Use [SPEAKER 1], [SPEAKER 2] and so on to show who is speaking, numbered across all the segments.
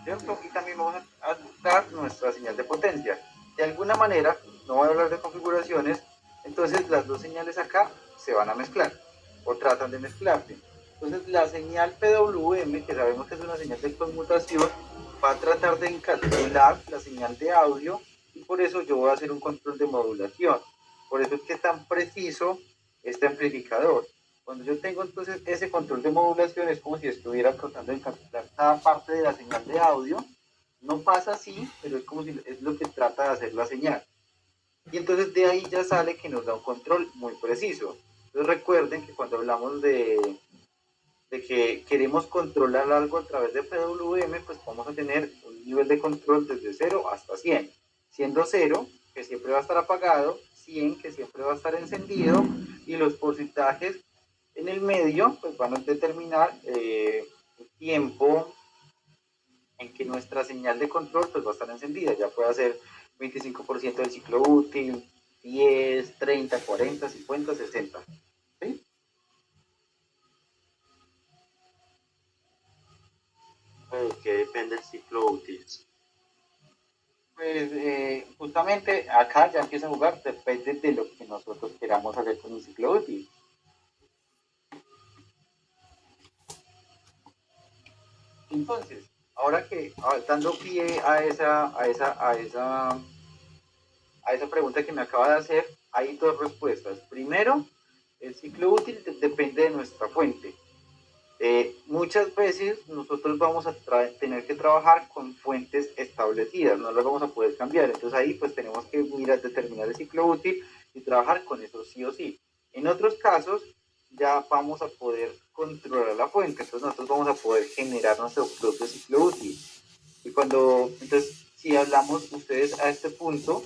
[SPEAKER 1] ¿cierto? Y también vamos a dar nuestra señal de potencia. De alguna manera, no voy a hablar de configuraciones, entonces las dos señales acá se van a mezclar o tratan de mezclarse. Entonces la señal PWM, que sabemos que es una señal de conmutación, va a tratar de encapsular la señal de audio y por eso yo voy a hacer un control de modulación. Por eso es que es tan preciso este amplificador. Cuando yo tengo entonces ese control de modulación es como si estuviera tratando de encapsular cada parte de la señal de audio. No pasa así, pero es como si es lo que trata de hacer la señal. Y entonces de ahí ya sale que nos da un control muy preciso. Entonces recuerden que cuando hablamos de que queremos controlar algo a través de PWM, pues vamos a tener un nivel de control desde 0 hasta 100. Siendo 0, que siempre va a estar apagado, 100, que siempre va a estar encendido, y los porcentajes en el medio, pues van a determinar el tiempo en que nuestra señal de control pues va a estar encendida. Ya puede ser 25% del ciclo útil, 10, 30, 40, 50, 60. ¿Sí?
[SPEAKER 2] ¿De qué depende el ciclo útil?
[SPEAKER 1] Pues justamente acá ya empieza a jugar, depende de lo que nosotros queramos hacer con un ciclo útil. Entonces, ahora que dando pie a esa pregunta que me acaba de hacer, hay dos respuestas. Primero, el ciclo útil depende de nuestra fuente. Muchas veces nosotros vamos a tener que trabajar con fuentes establecidas, no las vamos a poder cambiar. Entonces ahí pues tenemos que mirar, determinar el ciclo útil y trabajar con eso sí o sí. En otros casos ya vamos a poder controlar la fuente, entonces nosotros vamos a poder generar nuestro propio ciclo útil. Y entonces si hablamos ustedes a este punto,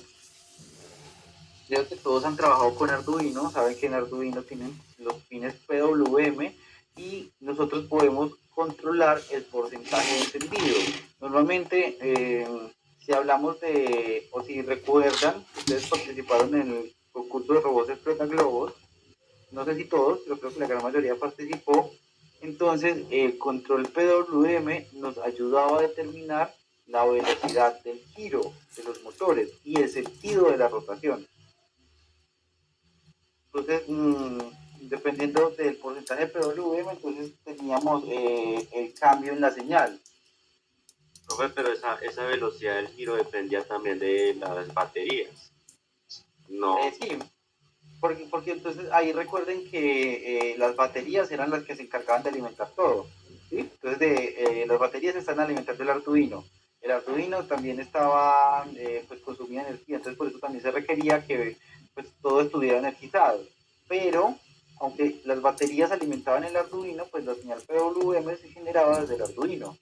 [SPEAKER 1] creo que todos han trabajado con Arduino, saben que en Arduino tienen los pines PWM y nosotros podemos controlar el porcentaje de encendido. Normalmente, si hablamos o si recuerdan, ustedes participaron en el concurso de robots explota globos, no sé si todos, pero creo que la gran mayoría participó. Entonces, el control PWM nos ayudaba a determinar la velocidad del giro de los motores y el sentido de la rotación. Entonces, dependiendo del porcentaje de PWM, entonces teníamos el cambio en la señal.
[SPEAKER 2] Profe, pero esa velocidad del giro dependía también de las baterías. No.
[SPEAKER 1] Sí, porque entonces ahí recuerden que las baterías eran las que se encargaban de alimentar todo. ¿Sí? Entonces, las baterías están alimentando el Arduino. El Arduino también estaba, pues consumía energía, entonces por eso también se requería que pues, todo estuviera energizado. Pero, aunque las baterías alimentaban el Arduino, pues la señal PWM se generaba desde el Arduino.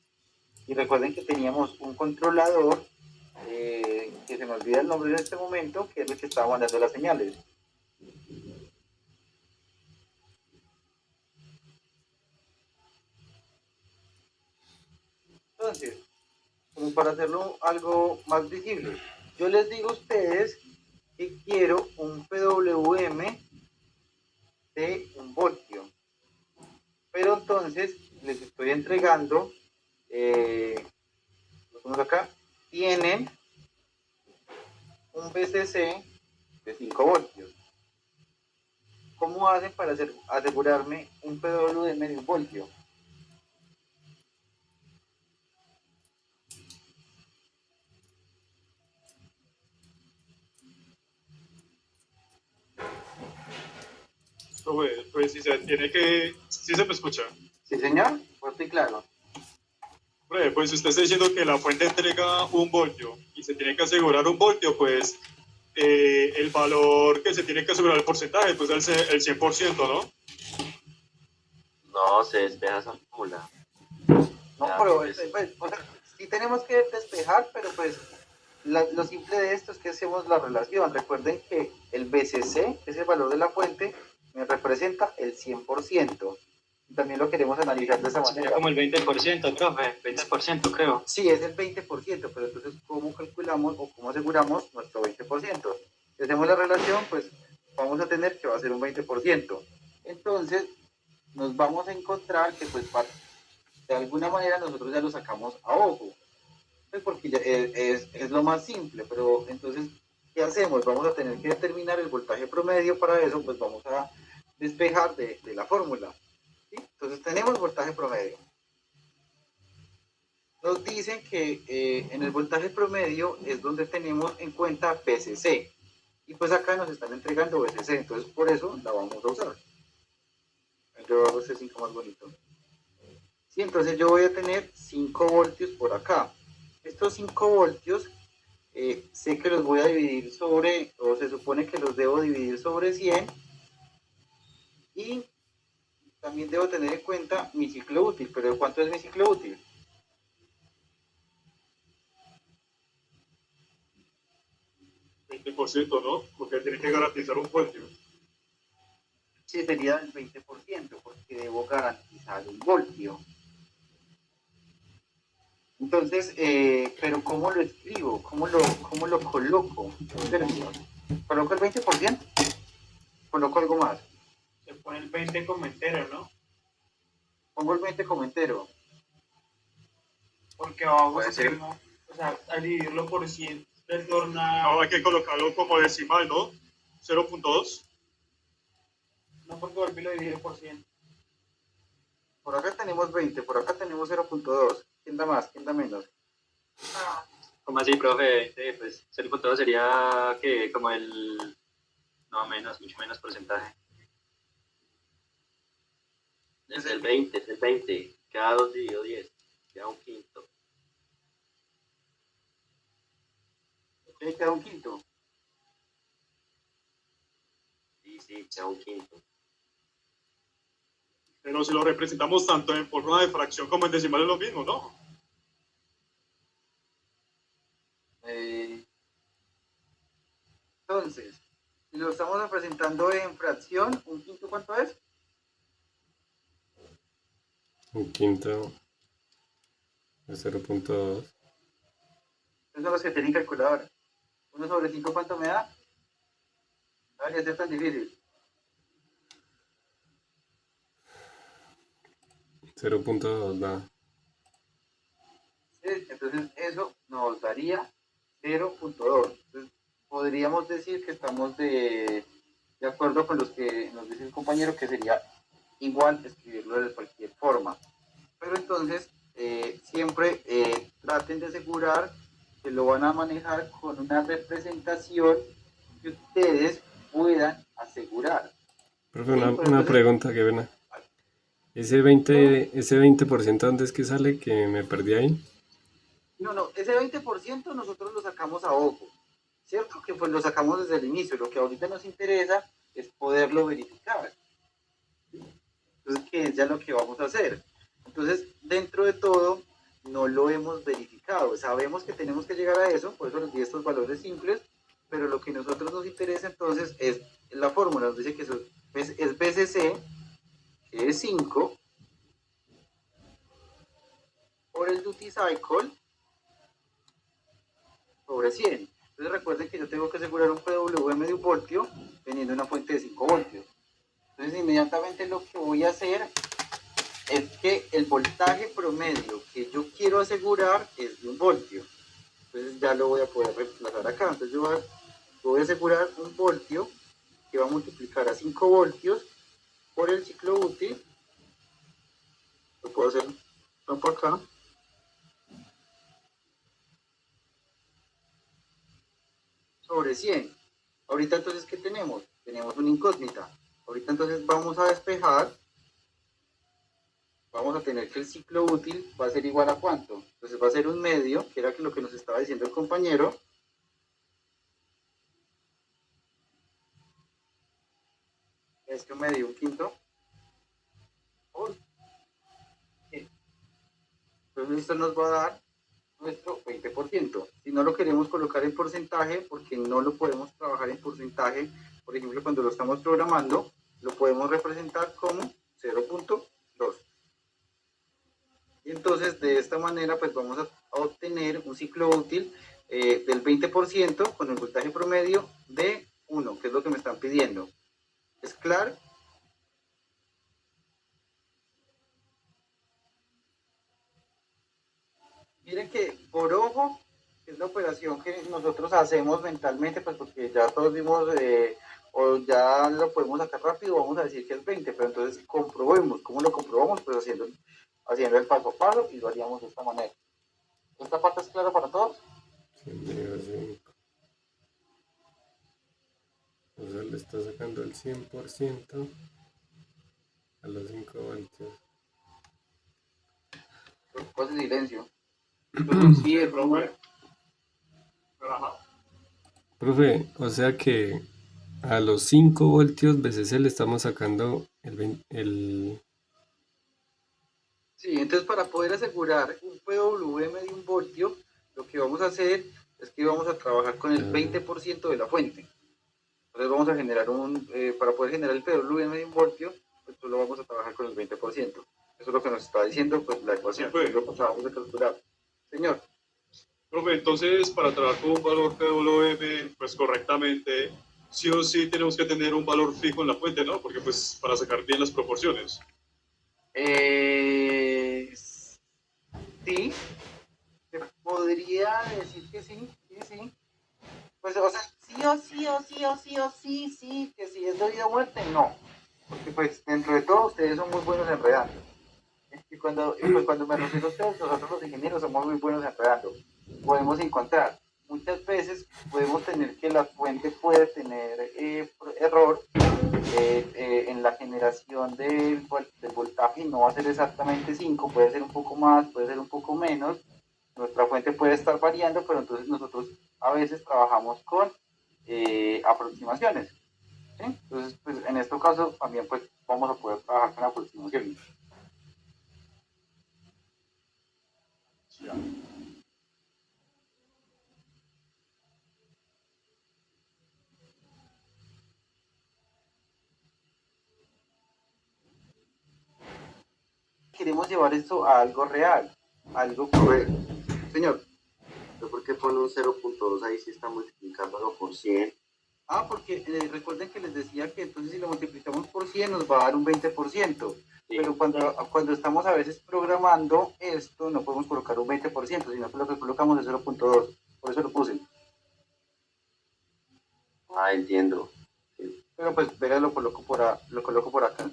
[SPEAKER 1] Y recuerden que teníamos un controlador, que se me olvida el nombre en este momento, que es el que estaba mandando las señales. Entonces, como para hacerlo algo más visible, yo les digo a ustedes que quiero un PWM de 1 voltio, pero entonces les estoy entregando, lo ponemos acá, tienen un BCC de 5 voltios. ¿Cómo hacen para asegurarme un PWM de 1 voltio?
[SPEAKER 3] Pues si se tiene que, si se me escucha.
[SPEAKER 1] Sí, señor, fuerte y claro.
[SPEAKER 3] Pues usted está diciendo que la fuente entrega 1 voltio y se tiene que asegurar 1 voltio, pues el valor que se tiene que asegurar el porcentaje, pues es el 100%, ¿no?
[SPEAKER 2] No, se despeja esa fórmula.
[SPEAKER 1] No,
[SPEAKER 2] Ya,
[SPEAKER 1] pero
[SPEAKER 2] pues,
[SPEAKER 1] pues, o sea, sí tenemos que despejar, pero pues lo simple de esto es que hacemos la relación. Recuerden que el BCC, que es el valor de la fuente, me representa el 100%. También lo queremos analizar de esa
[SPEAKER 4] Sería
[SPEAKER 1] manera.
[SPEAKER 4] como el 20%, profe, 20% creo.
[SPEAKER 1] Sí, es el 20%, pero entonces, ¿cómo calculamos o cómo aseguramos nuestro 20%? Si hacemos la relación, pues vamos a tener que va a ser un 20%. Entonces, nos vamos a encontrar que, pues, de alguna manera nosotros ya lo sacamos a ojo. porque es lo más simple, pero entonces, ¿qué hacemos? Vamos a tener que determinar el voltaje promedio. Para eso, pues vamos a despejar de la fórmula, ¿sí? Entonces tenemos voltaje promedio. Nos dicen que en el voltaje promedio es donde tenemos en cuenta VCC, y pues acá nos están entregando VCC, entonces por eso la vamos a usar. Yo hago este 5 más bonito. Sí, entonces yo voy a tener 5 voltios por acá. Estos 5 voltios sé que los voy a dividir sobre, o se supone que los debo dividir sobre 100, y también debo tener en cuenta mi ciclo útil. Pero ¿cuánto es mi ciclo útil?
[SPEAKER 3] 20%, ¿no? Porque tiene que garantizar un voltio.
[SPEAKER 1] Sí, sería el 20%, porque debo garantizar un voltio. Entonces, pero ¿cómo lo escribo? ¿Cómo lo coloco? ¿Coloco el 20%? ¿Coloco algo más?
[SPEAKER 4] Se pone el 20 como entero, ¿no?
[SPEAKER 1] Pongo el 20 como entero.
[SPEAKER 4] Porque abajo
[SPEAKER 1] Puede ser.
[SPEAKER 4] supremo, o sea, al dividirlo por 100, retorna.
[SPEAKER 3] Ahora hay que colocarlo como decimal, ¿no? 0.2.
[SPEAKER 4] No, porque volví lo divide por 100.
[SPEAKER 1] Por acá tenemos 20, por acá tenemos 0.2. ¿Quién da más? ¿Quién da menos?
[SPEAKER 4] ¿Cómo así, profe? Pues 0.2 sería que como el. No, menos, mucho menos porcentaje.
[SPEAKER 2] Es el 20, es el 20. Cada 2 dividido 10. Queda un quinto.
[SPEAKER 1] ¿Qué queda un quinto?
[SPEAKER 2] Sí, queda un quinto.
[SPEAKER 3] Pero si lo representamos tanto en forma de fracción como en decimal es lo mismo, ¿no?
[SPEAKER 1] Entonces, si lo estamos representando en fracción, ¿un quinto cuánto es?
[SPEAKER 5] Un quinto de 0.2.
[SPEAKER 1] Esos son los que tienen calculadora. 1 sobre 5, ¿cuánto me da? No debería ser tan difícil.
[SPEAKER 5] 0.2 da.
[SPEAKER 1] ¿Sí? Entonces, eso nos daría 0.2. Entonces, podríamos decir que estamos de acuerdo con los que nos dice el compañero, que sería igual escribirlo de cualquier forma. Pero entonces, siempre traten de asegurar que lo van a manejar con una representación que ustedes puedan asegurar.
[SPEAKER 5] Profe,
[SPEAKER 1] ¿Sí? Pero
[SPEAKER 5] una
[SPEAKER 1] entonces,
[SPEAKER 5] pregunta que ven.
[SPEAKER 1] no,
[SPEAKER 5] Ese 20% ¿dónde es que sale que me perdí ahí?
[SPEAKER 1] no, ese 20% nosotros lo sacamos a ojo, ¿cierto? Que pues lo sacamos desde el inicio. Lo que ahorita nos interesa es poderlo verificar. Entonces, que es ya lo que vamos a hacer. Entonces, dentro de todo, no lo hemos verificado. Sabemos que tenemos que llegar a eso, por eso les di estos valores simples, pero lo que a nosotros nos interesa entonces es la fórmula. Nos dice que eso es BCC, que es 5, por el duty cycle sobre 100. Entonces, recuerden que yo tengo que asegurar un PWM de 1 voltio teniendo una fuente de 5 voltios. Entonces, inmediatamente lo que voy a hacer es que el voltaje promedio que yo quiero asegurar es de 1 voltio. Entonces ya lo voy a poder reemplazar acá. Entonces yo voy a asegurar 1 voltio que va a multiplicar a 5 voltios por el ciclo útil. Lo puedo hacer por acá. Sobre 100. Ahorita entonces, ¿qué tenemos? Tenemos una incógnita. Ahorita entonces vamos a despejar. Vamos a tener que el ciclo útil va a ser igual a ¿cuánto? Entonces va a ser un medio, que era lo que nos estaba diciendo el compañero. Es que un medio, un quinto. Entonces esto nos va a dar nuestro 20%. Si no lo queremos colocar en porcentaje, porque no lo podemos trabajar en porcentaje, por ejemplo, cuando lo estamos programando, lo podemos representar como 0.2. Y entonces, de esta manera, pues vamos a obtener un ciclo útil del 20% con el voltaje promedio de 1, que es lo que me están pidiendo. ¿Es claro? Miren que por ojo una operación que nosotros hacemos mentalmente, pues porque ya todos vimos, o ya lo podemos sacar rápido, vamos a decir que es 20, pero entonces comprobemos. ¿Cómo lo comprobamos? Pues haciendo el paso a paso, y lo haríamos de esta manera. ¿Esta parte es clara para todos?
[SPEAKER 5] 100 dividido 5. O sea, le está sacando el 100% a los 5 voltios.
[SPEAKER 1] Pues de silencio. Entonces, sí, el
[SPEAKER 3] Profe, relajado.
[SPEAKER 5] Profe, o sea que a los 5 voltios BCC le estamos sacando
[SPEAKER 1] Sí, entonces para poder asegurar un PWM de 1 voltio, lo que vamos a hacer es que vamos a trabajar con el 20% de la fuente. Entonces vamos a generar para poder generar el PWM de 1 voltio, pues solo vamos a trabajar con el 20%. Eso es lo que nos está diciendo pues la ecuación,
[SPEAKER 3] Sí, pues.
[SPEAKER 1] es lo que acabamos de calcular. Señor.
[SPEAKER 3] Profe, entonces para trabajar con un valor PWM, pues correctamente, sí o sí tenemos que tener un valor fijo en la fuente, ¿no? Porque pues para sacar bien las proporciones.
[SPEAKER 1] Sí, se podría decir que sí, sí. Pues, o sea, sí, que si es debido a muerte, no. Porque pues dentro de todo ustedes son muy buenos enredando. Y pues cuando me refiero a ustedes, nosotros los ingenieros somos muy buenos enredando. Podemos encontrar, muchas veces podemos tener que la fuente puede tener error en la generación del voltaje, no va a ser exactamente 5, puede ser un poco más, puede ser un poco menos. Nuestra fuente puede estar variando, pero entonces nosotros a veces trabajamos con aproximaciones. ¿Sí? Entonces, pues en este caso también pues vamos a poder trabajar con aproximaciones.
[SPEAKER 3] Ya.
[SPEAKER 1] Queremos llevar esto a algo real, algo correcto. Señor.
[SPEAKER 2] ¿Por qué pone un 0.2 ahí si está multiplicándolo por 100?
[SPEAKER 1] Porque recuerden que les decía que entonces si lo multiplicamos por 100 nos va a dar un 20%. Sí. Pero cuando estamos a veces programando esto, no podemos colocar un 20%, sino que lo que colocamos es 0.2. Por eso lo puse.
[SPEAKER 2] Ah, entiendo.
[SPEAKER 1] Sí. Pero pues, verá, lo coloco por acá.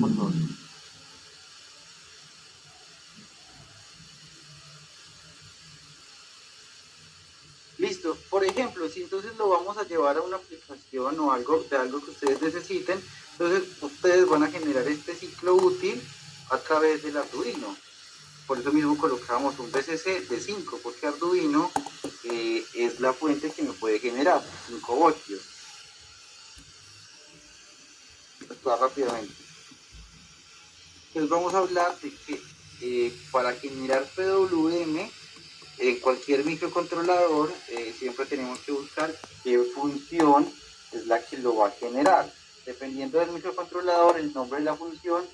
[SPEAKER 1] Por favor. Listo. Por ejemplo, si entonces lo vamos a llevar a una aplicación o algo que ustedes necesiten, entonces ustedes van a generar este ciclo útil a través del Arduino. Por eso mismo colocamos un BCC de 5, porque Arduino es la fuente que me puede generar 5 voltios. Esto rápidamente. Entonces vamos a hablar de que para generar PWM en cualquier microcontrolador siempre tenemos que buscar qué función es la que lo va a generar. Dependiendo del microcontrolador, el nombre de la función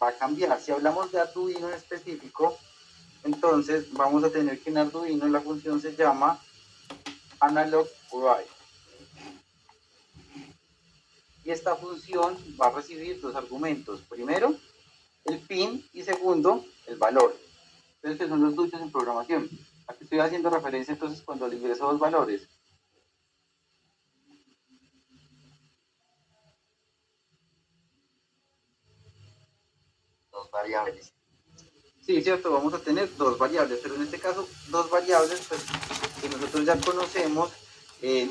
[SPEAKER 1] va a cambiar. Si hablamos de Arduino en específico, entonces vamos a tener que en Arduino la función se llama analog write. Y esta función va a recibir dos argumentos. Primero, el pin, y segundo, el valor. Entonces, que son los duchos en programación. Aquí estoy haciendo referencia entonces cuando le ingreso dos valores.
[SPEAKER 2] Dos variables.
[SPEAKER 1] Sí, cierto, vamos a tener dos variables, pero en este caso dos variables pues, que nosotros ya conocemos,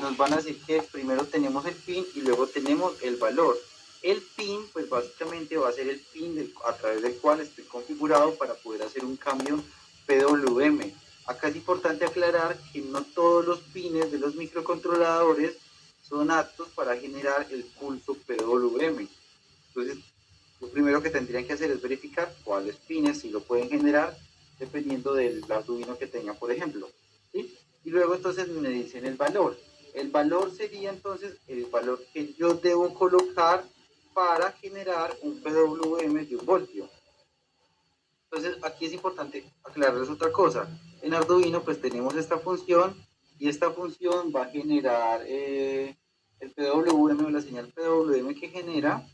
[SPEAKER 1] nos van a decir que primero tenemos el pin y luego tenemos el valor. El pin pues básicamente va a ser el pin a través del cual estoy configurado para poder hacer un cambio PWM. Acá es importante aclarar que no todos los pines de los microcontroladores son aptos para generar el pulso PWM. Entonces, lo primero que tendrían que hacer es verificar cuáles pines sí lo pueden generar, dependiendo del Arduino que tengan, por ejemplo. ¿Sí? Y luego entonces me dicen el valor. El valor sería entonces el valor que yo debo colocar para generar un PWM de 1 voltio. Entonces aquí es importante aclararles otra cosa. En Arduino pues tenemos esta función y esta función va a generar el PWM o la señal PWM WM que genera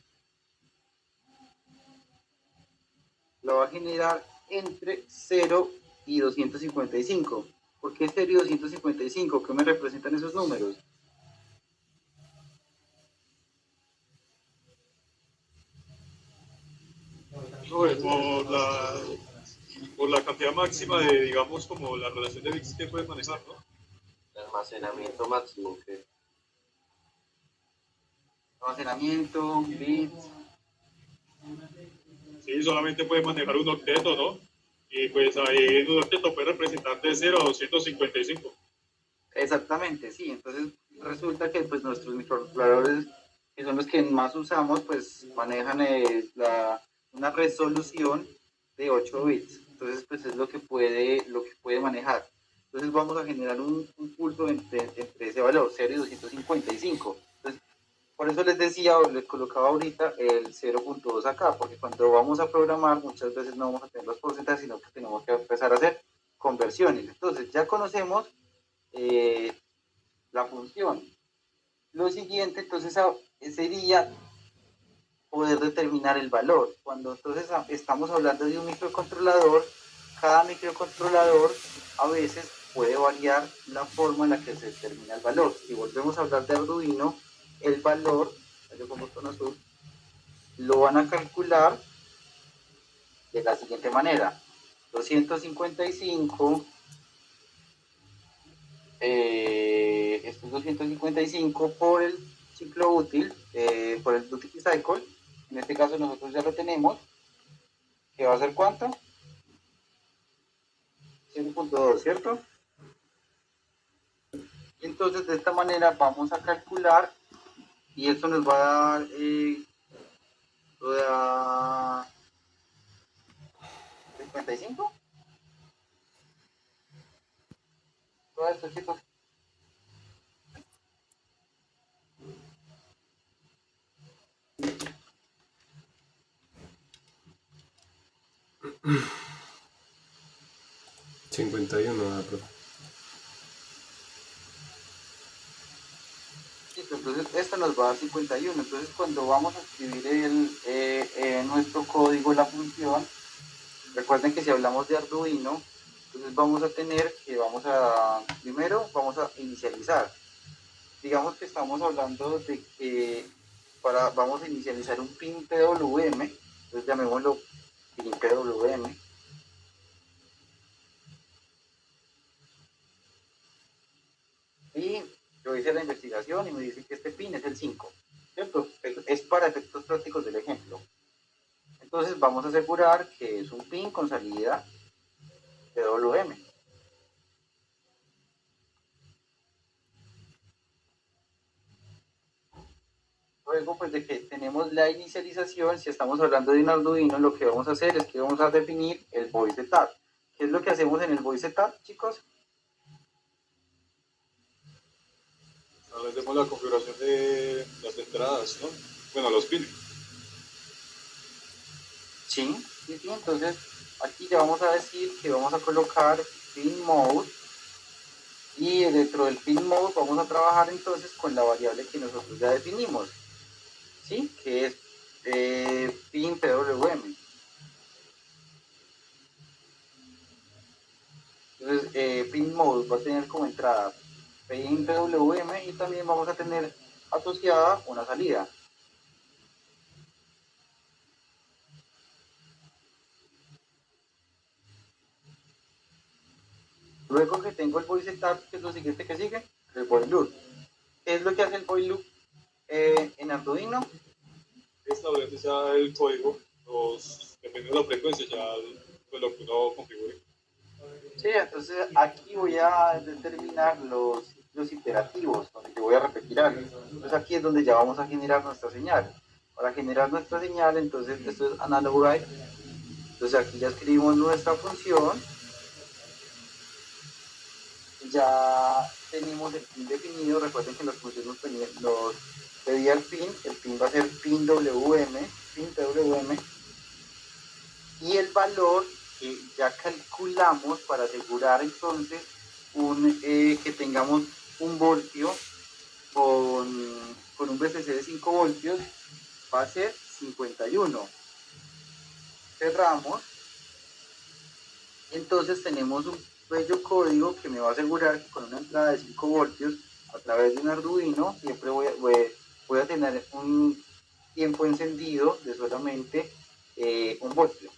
[SPEAKER 1] lo va a generar entre 0 y 255. ¿Por qué 0 y 255? ¿Qué me representan esos números?
[SPEAKER 3] Por la cantidad máxima de, digamos, como la relación de bits que puedes manejar, ¿no?
[SPEAKER 2] El almacenamiento máximo que
[SPEAKER 1] Almacenamiento, bits.
[SPEAKER 3] Sí, solamente puedes manejar un octeto, ¿no? Y pues ahí en un octeto puede representar de 0 a 255.
[SPEAKER 1] Exactamente, sí. Entonces resulta que pues nuestros microcontroladores, que son los que más usamos, pues manejan una resolución de 8 bits. Entonces pues es lo que puede manejar. Entonces vamos a generar un pulso entre ese valor, 0 y 255. Entonces, por eso les decía o les colocaba ahorita el 0.2 acá, porque cuando vamos a programar muchas veces no vamos a tener los porcentajes, sino que tenemos que empezar a hacer conversiones. Entonces ya conocemos eh, la función. Lo siguiente entonces sería poder determinar el valor. Cuando entonces estamos hablando de un microcontrolador, cada microcontrolador a veces puede variar la forma en la que se determina el valor. Si volvemos a hablar de Arduino, el valor, yo pongo tono azul, lo van a calcular de la siguiente manera. 255, esto es 255 por el ciclo útil, por el duty cycle. En este caso nosotros ya lo tenemos, que va a ser ¿cuánto? 0.2, ¿cierto? Entonces de esta manera vamos a calcular y esto nos va a dar lo de 55. Todo esto, chicos.
[SPEAKER 5] profe.
[SPEAKER 1] Listo, entonces esto nos va a dar 51. Entonces cuando vamos a escribir nuestro código, la función, recuerden que si hablamos de Arduino, entonces vamos a tener que primero vamos a inicializar. Digamos que estamos hablando de que vamos a inicializar un pin PWM, entonces llamémoslo pin PWM. Y yo hice la investigación y me dice que este pin es el 5, ¿cierto? Es para efectos prácticos del ejemplo. Entonces vamos a asegurar que es un pin con salida PWM. Luego, pues de que tenemos la inicialización, si estamos hablando de un Arduino, lo que vamos a hacer es que vamos a definir el voice setup. ¿Qué es lo que hacemos en el voice setup, chicos?
[SPEAKER 3] Hacemos la configuración de las entradas, ¿no? Bueno, los pins.
[SPEAKER 1] Sí, sí, sí. Entonces, aquí ya vamos a decir que vamos a colocar pin mode y dentro del pin mode vamos a trabajar entonces con la variable que nosotros ya definimos, ¿sí? Que es pin PWM. Entonces, pin mode va a tener como entrada pin PWM y también vamos a tener asociada una salida. Luego que tengo el voice setup, que es lo siguiente que sigue, el void loop. ¿Qué es lo que hace el void loop en Arduino?
[SPEAKER 3] Establece ya el código, depende de la frecuencia, ya pues, lo que uno configure.
[SPEAKER 1] Sí, entonces aquí voy a determinar los ciclos iterativos, donde yo voy a repetir algo. Entonces aquí es donde ya vamos a generar nuestra señal. Para generar nuestra señal, entonces esto es analog write. Entonces aquí ya escribimos nuestra función. Ya tenemos el pin definido. Recuerden que las funciones nos pedía el pin va a ser pin WM, pin PWM. Y el valor que ya calculamos para asegurar entonces que tengamos un voltio con un VCC de 5 voltios, va a ser 51. Cerramos. Entonces tenemos un bello código que me va a asegurar que con una entrada de 5 voltios a través de un Arduino siempre voy a tener un tiempo encendido de solamente 1 voltio.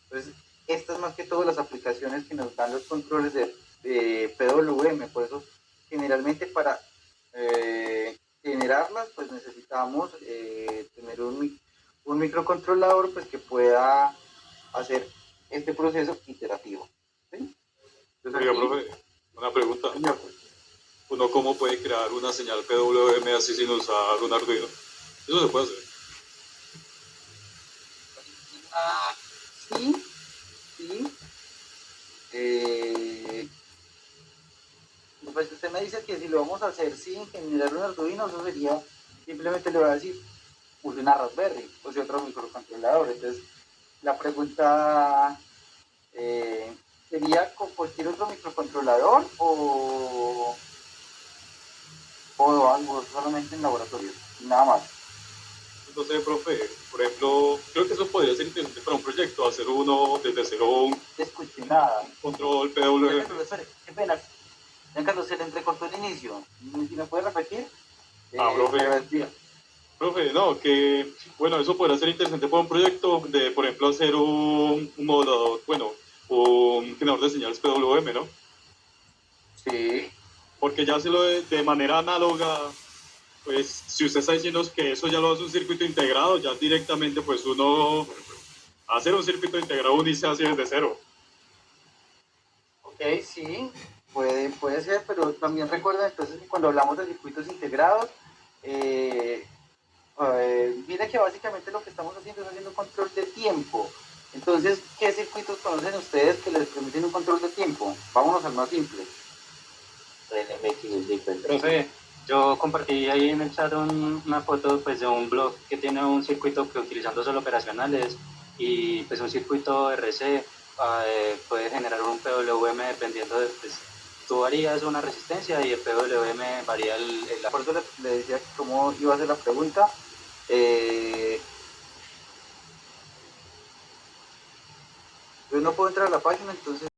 [SPEAKER 1] Entonces, estas más que todo las aplicaciones que nos dan los controles de PWM, por eso generalmente para generarlas pues necesitamos tener un microcontrolador pues que pueda hacer este proceso iterativo. ¿Sí? Entonces,
[SPEAKER 3] Oiga,
[SPEAKER 1] aquí,
[SPEAKER 3] profe, una pregunta.
[SPEAKER 1] señor, pues,
[SPEAKER 3] ¿Uno cómo puede crear una señal PWM así sin usar un Arduino? Eso se puede hacer.
[SPEAKER 1] sí, sí. Pues usted me dice que si lo vamos a hacer sin generar un Arduino, eso sería, simplemente le voy a decir, use una Raspberry, use otro microcontrolador. Entonces, la pregunta sería con cualquier otro microcontrolador o algo solamente en laboratorio, y nada más.
[SPEAKER 3] Entonces, profe, por ejemplo, creo que eso podría ser interesante para un proyecto, hacer uno desde cero, un
[SPEAKER 1] Escuché nada.
[SPEAKER 3] control
[SPEAKER 1] Ya,
[SPEAKER 3] PWM.
[SPEAKER 1] Carlos, espere, qué pena. Ya, Carlos, se le entrecortó el inicio. Si me puede repetir, le
[SPEAKER 3] Profe,
[SPEAKER 1] agradecería.
[SPEAKER 3] profe, no, que, bueno, eso podría ser interesante para un proyecto de, por ejemplo, hacer un modulador, bueno, un generador de señales PWM, ¿no?
[SPEAKER 1] Sí.
[SPEAKER 3] Porque ya hacerlo de manera análoga, pues si usted está diciendo que eso ya lo hace un circuito integrado, ya directamente pues uno hacer un circuito integrado uno inicia así desde cero.
[SPEAKER 1] Ok, sí, puede ser, pero también recuerda entonces que cuando hablamos de circuitos integrados, eh, mire que básicamente lo que estamos haciendo es haciendo un control de tiempo. Entonces, ¿qué circuitos conocen ustedes que les permiten un control de tiempo? Vámonos al más simple.
[SPEAKER 4] Profe, yo compartí ahí en el chat una foto pues, de un blog que tiene un circuito que utilizando solo operacionales y pues un circuito RC puede generar un PWM dependiendo de, pues, tú varías una resistencia y el PWM varía
[SPEAKER 1] Por eso le decía cómo iba a ser la pregunta. Eh, yo no puedo entrar a la página, entonces